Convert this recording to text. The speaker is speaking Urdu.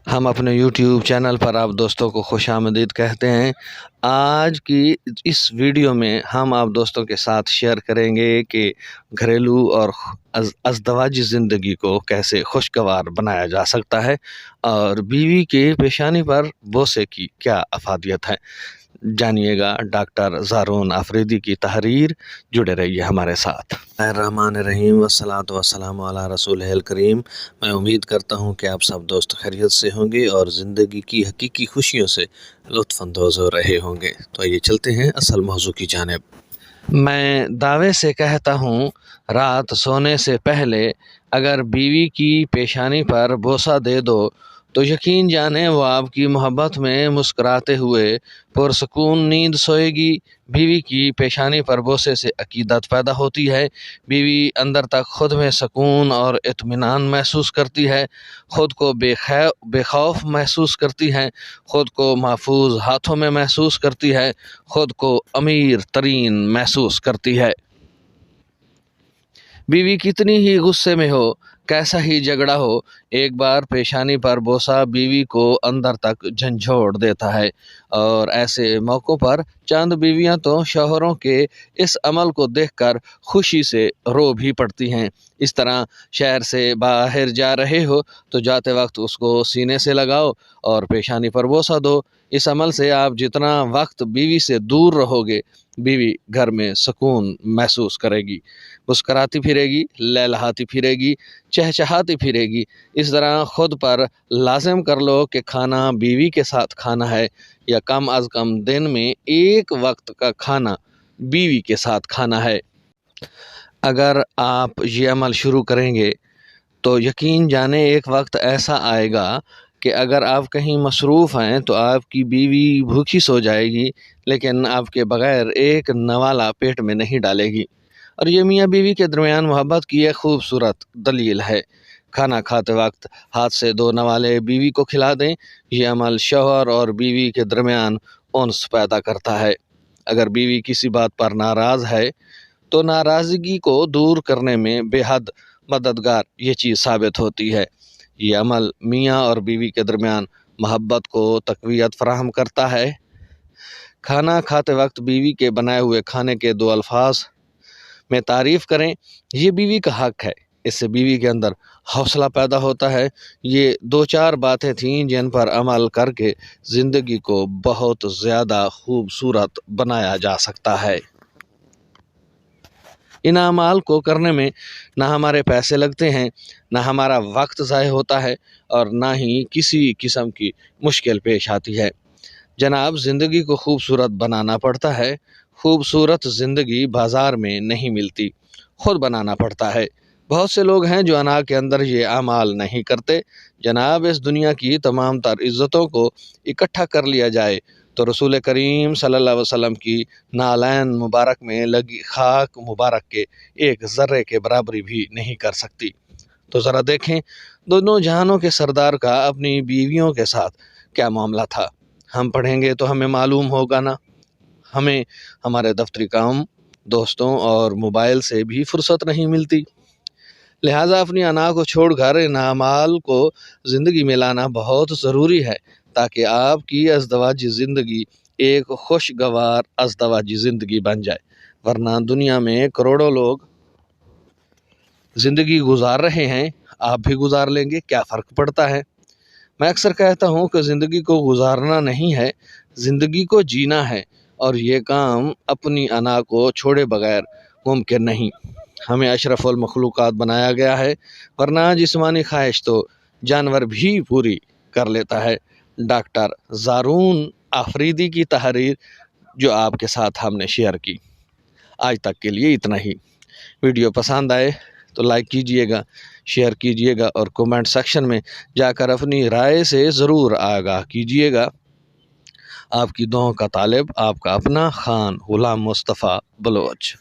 ہم اپنے یوٹیوب چینل پر آپ دوستوں کو خوش آمدید کہتے ہیں۔ آج کی اس ویڈیو میں ہم آپ دوستوں کے ساتھ شیئر کریں گے کہ گھریلو اور ازدواجی زندگی کو کیسے خوشگوار بنایا جا سکتا ہے اور بیوی کے پیشانی پر بوسے کی کیا افادیت ہے۔ جانیے گا ڈاکٹر زارون آفریدی کی تحریر، جڑے رہیے ہمارے ساتھ۔ الرحمن الرحیم والصلاۃ والسلام علی رسول الکریم۔ میں امید کرتا ہوں کہ آپ سب دوست خیریت سے ہوں گے اور زندگی کی حقیقی خوشیوں سے لطف اندوز ہو رہے ہوں گے۔ تو آئیے چلتے ہیں اصل موضوع کی جانب۔ میں دعوے سے کہتا ہوں، رات سونے سے پہلے اگر بیوی کی پیشانی پر بوسہ دے دو تو یقین جانیں وہ آپ کی محبت میں مسکراتے ہوئے پرسکون نیند سوئے گی۔ بیوی کی پیشانی پر بوسے سے عقیدت پیدا ہوتی ہے۔ بیوی اندر تک خود میں سکون اور اطمینان محسوس کرتی ہے، خود کو بے خوف محسوس کرتی ہے، خود کو محفوظ ہاتھوں میں محسوس کرتی ہے، خود کو امیر ترین محسوس کرتی ہے۔ بیوی کتنی ہی غصے میں ہو، کیسا ہی جھگڑا ہو، ایک بار پیشانی پر بوسہ بیوی کو اندر تک جھنجھوڑ دیتا ہے، اور ایسے موقعوں پر چند بیویاں تو شوہروں کے اس عمل کو دیکھ کر خوشی سے رو بھی پڑتی ہیں۔ اس طرح شہر سے باہر جا رہے ہو تو جاتے وقت اس کو سینے سے لگاؤ اور پیشانی پر بوسہ دو۔ اس عمل سے آپ جتنا وقت بیوی سے دور رہو گے، بیوی گھر میں سکون محسوس کرے گی، مسکراتی پھرے گی، لہلہاتی پھرے گی، چہچہاتی پھرے گی۔ اس طرح خود پر لازم کر لو کہ کھانا بیوی کے ساتھ کھانا ہے، یا کم از کم دن میں ایک وقت کا کھانا بیوی کے ساتھ کھانا ہے۔ اگر آپ یہ عمل شروع کریں گے تو یقین جانیں ایک وقت ایسا آئے گا کہ اگر آپ کہیں مصروف ہیں تو آپ کی بیوی بھوکی سو جائے گی، لیکن آپ کے بغیر ایک نوالہ پیٹ میں نہیں ڈالے گی۔ اور یہ میاں بیوی کے درمیان محبت کی ایک خوبصورت دلیل ہے۔ کھانا کھاتے وقت ہاتھ سے 2 نوالے بیوی کو کھلا دیں۔ یہ عمل شوہر اور بیوی کے درمیان انس پیدا کرتا ہے۔ اگر بیوی کسی بات پر ناراض ہے تو ناراضگی کو دور کرنے میں بے حد مددگار یہ چیز ثابت ہوتی ہے۔ یہ عمل میاں اور بیوی کے درمیان محبت کو تقویت فراہم کرتا ہے۔ کھانا کھاتے وقت بیوی کے بنائے ہوئے کھانے کے 2 الفاظ میں تعریف کریں، یہ بیوی کا حق ہے۔ اس سے بیوی کے اندر حوصلہ پیدا ہوتا ہے۔ یہ 2-4 باتیں تھیں جن پر عمل کر کے زندگی کو بہت زیادہ خوبصورت بنایا جا سکتا ہے۔ ان اعمال کو کرنے میں نہ ہمارے پیسے لگتے ہیں، نہ ہمارا وقت ضائع ہوتا ہے، اور نہ ہی کسی قسم کی مشکل پیش آتی ہے۔ جناب، زندگی کو خوبصورت بنانا پڑتا ہے۔ خوبصورت زندگی بازار میں نہیں ملتی، خود بنانا پڑتا ہے۔ بہت سے لوگ ہیں جو انا کے اندر یہ اعمال نہیں کرتے۔ جناب، اس دنیا کی تمام تر عزتوں کو اکٹھا کر لیا جائے تو رسول کریم صلی اللہ علیہ وسلم کی نالین مبارک میں لگی خاک مبارک کے ایک ذرے کے برابری بھی نہیں کر سکتی۔ تو ذرا دیکھیں دونوں جہانوں کے سردار کا اپنی بیویوں کے ساتھ کیا معاملہ تھا۔ ہم پڑھیں گے تو ہمیں معلوم ہوگا نا۔ ہمیں ہمارے دفتری کام، دوستوں اور موبائل سے بھی فرصت نہیں ملتی، لہٰذا اپنی انا کو چھوڑ کر ان اعمال کو زندگی میں لانا بہت ضروری ہے، تاکہ آپ کی ازدواجی زندگی ایک خوشگوار ازدواجی زندگی بن جائے۔ ورنہ دنیا میں کروڑوں لوگ زندگی گزار رہے ہیں، آپ بھی گزار لیں گے، کیا فرق پڑتا ہے؟ میں اکثر کہتا ہوں کہ زندگی کو گزارنا نہیں ہے، زندگی کو جینا ہے، اور یہ کام اپنی انا کو چھوڑے بغیر ممکن نہیں۔ ہمیں اشرف المخلوقات بنایا گیا ہے، ورنہ جسمانی خواہش تو جانور بھی پوری کر لیتا ہے۔ ڈاکٹر زارون آفریدی کی تحریر جو آپ کے ساتھ ہم نے شیئر کی۔ آج تک کے لیے اتنا ہی۔ ویڈیو پسند آئے تو لائک کیجئے گا، شیئر کیجئے گا، اور کومنٹ سیکشن میں جا کر اپنی رائے سے ضرور آگاہ کیجئے گا۔ آپ کی دعاؤں کا طالب، آپ کا اپنا خان غلام مصطفیٰ بلوچ۔